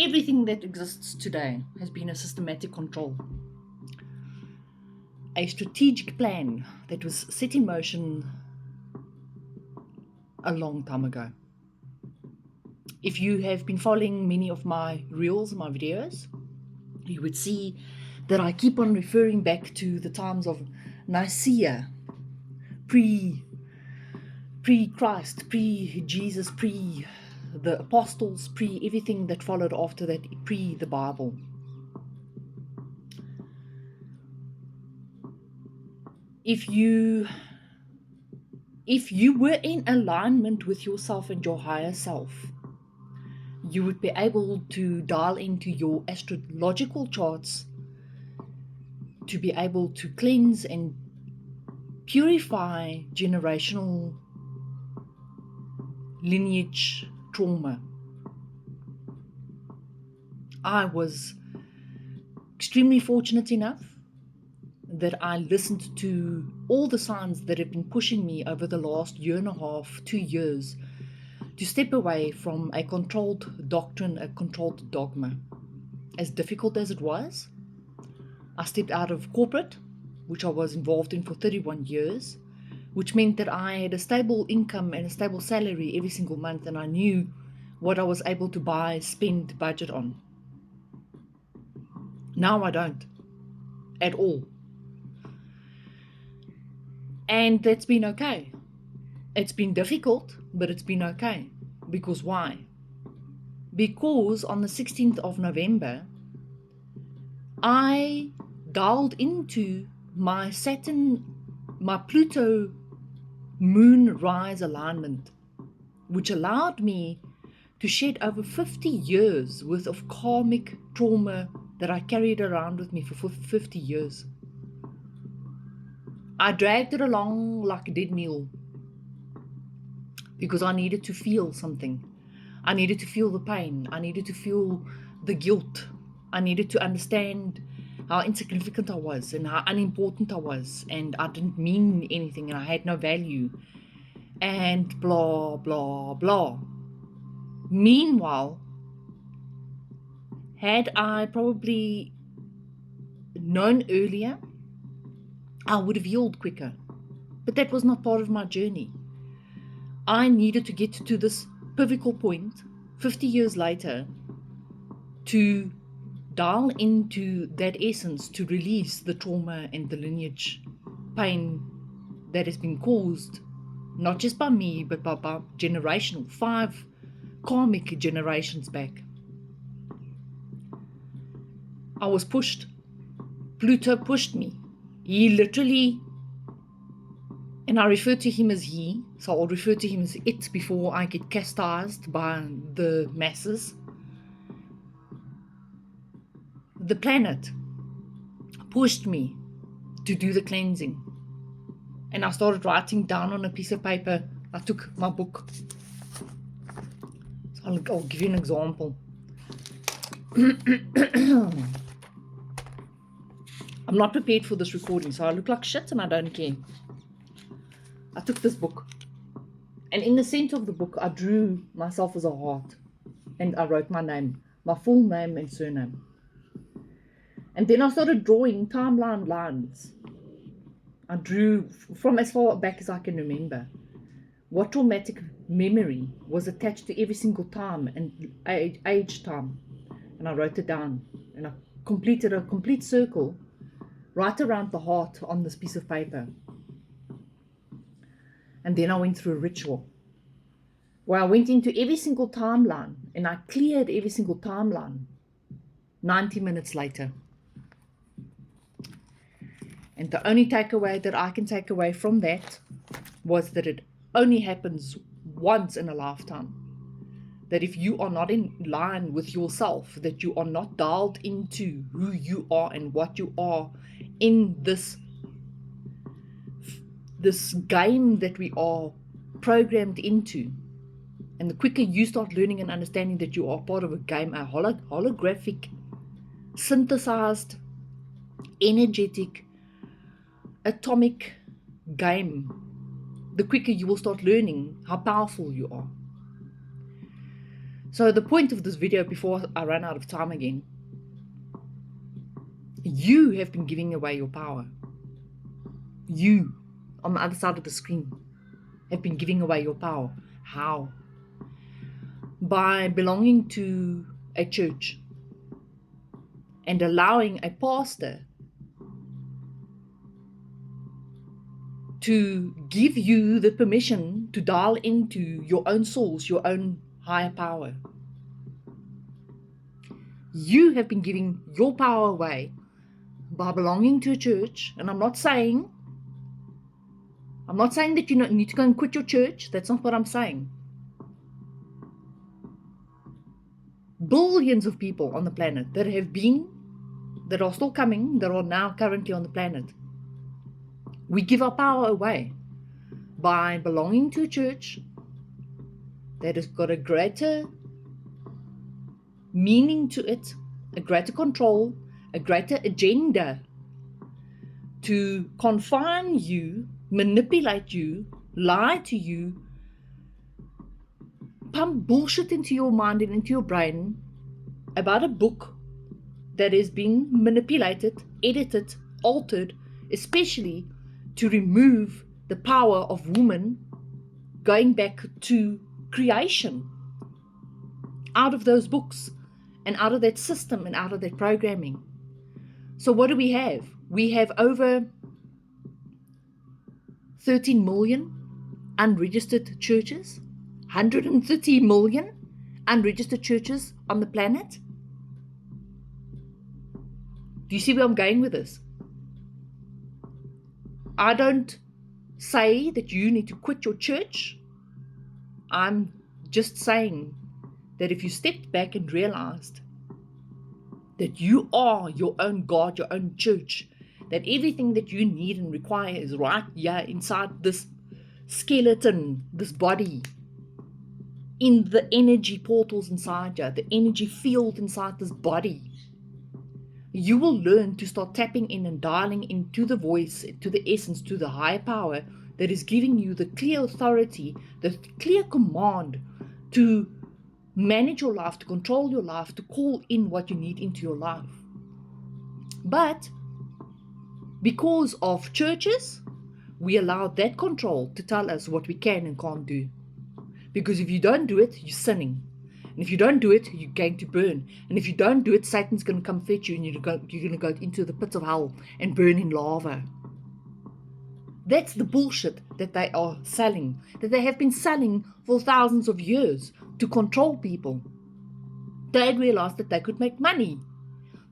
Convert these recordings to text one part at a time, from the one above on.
Everything that exists today has been a systematic control, a strategic plan that was set in motion a long time ago. If you have been following many of my reels, my videos, you would see that I keep on referring back to the times of Nicaea, pre-Christ, pre-Jesus, pre-the apostles, pre-everything that followed after that, pre-the Bible. If you were in alignment with yourself and your higher self, you would be able to dial into your astrological charts to be able to cleanse and purify generational lineage trauma. I was extremely fortunate enough that I listened to all the signs that have been pushing me over the last year and a half, 2 years, to step away from a controlled doctrine, a controlled dogma. As difficult as it was, I stepped out of corporate, which I was involved in for 31 years, which meant that I had a stable income and a stable salary every single month, and I knew what I was able to buy, spend, budget on. Now I don't at all. And that's been okay. It's been difficult, but it's been okay. Because why? Because on the 16th of November, I dialed into my Saturn, my Pluto moon rise alignment, which allowed me to shed over 50 years worth of karmic trauma that I carried around with me for 50 years. I dragged it along like a dead mule because I needed to feel something. I needed to feel the pain. I needed to feel the guilt. I needed to understand how insignificant I was and how unimportant I was, and I didn't mean anything and I had no value, and blah, blah, blah. Meanwhile, had I probably known earlier, I would have healed quicker. But that was not part of my journey. I needed to get to this pivotal point 50 years later to dial into that essence, to release the trauma and the lineage pain that has been caused, not just by me, but by generational, 5 karmic generations back. I was pushed. Pluto pushed me. He literally, and I refer to him as he, so I'll refer to him as it before I get chastised by the masses. The planet pushed me to do the cleansing. And I started writing down on a piece of paper. I took my book. So I'll give you an example. I'm not prepared for this recording, so I look like shit and I don't care. I took this book, and in the center of the book, I drew myself as a heart, and I wrote my name, my full name and surname. And then I started drawing timeline lines. I drew from as far back as I can remember what traumatic memory was attached to every single time and age time. And I wrote it down, and I completed a complete circle right around the heart on this piece of paper. And then I went through a ritual where I went into every single timeline and I cleared every single timeline 90 minutes later. And the only takeaway that I can take away from that was that it only happens once in a lifetime. That if you are not in line with yourself, that you are not dialed into who you are and what you are in this game that we are programmed into. And the quicker you start learning and understanding that you are part of a game, a holographic, synthesized, energetic, atomic game, the quicker you will start learning how powerful you are. So the point of this video, before I run out of time again, you have been giving away your power. You, on the other side of the screen, have been giving away your power. How? By belonging to a church and allowing a pastor to give you the permission to dial into your own source, your own higher power. You have been giving your power away by belonging to a church, and I'm not saying that you need to go and quit your church. That's not what I'm saying. Billions of people on the planet that are still coming, that are now currently on the planet. We give our power away by belonging to a church that has got a greater meaning to it, a greater control, a greater agenda to confine you, manipulate you, lie to you, pump bullshit into your mind and into your brain about a book that has been manipulated, edited, altered, especially to remove the power of woman going back to creation out of those books and out of that system and out of that programming. So what do we have? We have over 13 million unregistered churches, 130 million unregistered churches on the planet. Do you see where I'm going with this? I don't say that you need to quit your church. I'm just saying that if you stepped back and realized that you are your own God, your own church, that everything that you need and require is right here inside this skeleton, this body, in the energy portals inside you, the energy field inside this body, you will learn to start tapping in and dialing into the voice, to the essence, to the higher power that is giving you the clear authority, the clear command to manage your life, to control your life, to call in what you need into your life. But because of churches, we allow that control to tell us what we can and can't do. Because if you don't do it, you're sinning. And if you don't do it, you're going to burn. And if you don't do it, Satan's going to come fetch you and you're going to go into the pits of hell and burn in lava. That's the bullshit that they are selling, that they have been selling for thousands of years to control people. They realized that they could make money.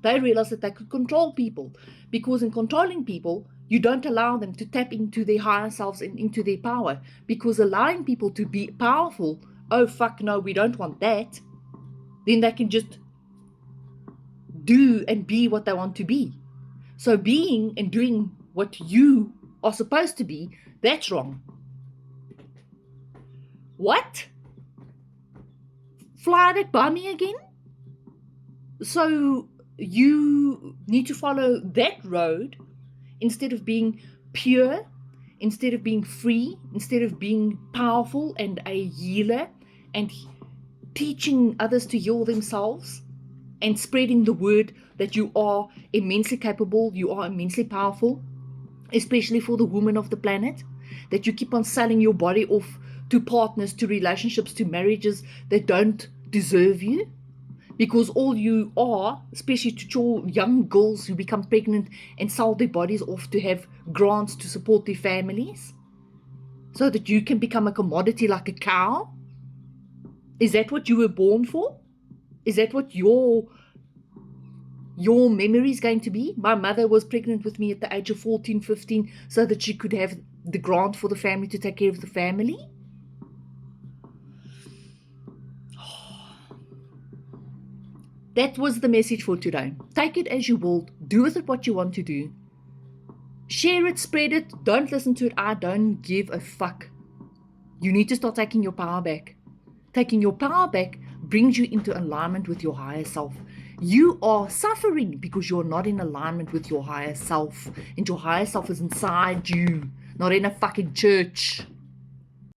They realized that they could control people, because in controlling people, you don't allow them to tap into their higher selves and into their power, because allowing people to be powerful, oh fuck no, we don't want that, then they can just do and be what they want to be. So being and doing what you are supposed to be, that's wrong. What? Fly that by me again? So you need to follow that road instead of being pure, instead of being free, instead of being powerful and a healer and teaching others to heal themselves and spreading the word that you are immensely capable, you are immensely powerful, especially for the women of the planet, that you keep on selling your body off to partners, to relationships, to marriages that don't deserve you, because all you are, especially to young girls who become pregnant and sell their bodies off to have grants to support their families, so that you can become a commodity like a cow. Is that what you were born for? Is that what your memory is going to be? My mother was pregnant with me at the age of 14, 15, so that she could have the grant for the family to take care of the family. That was the message for today. Take it as you will. Do with it what you want to do. Share it, spread it. Don't listen to it. I don't give a fuck. You need to start taking your power back. Taking your power back brings you into alignment with your higher self. You are suffering because you're not in alignment with your higher self. And your higher self is inside you, not in a fucking church.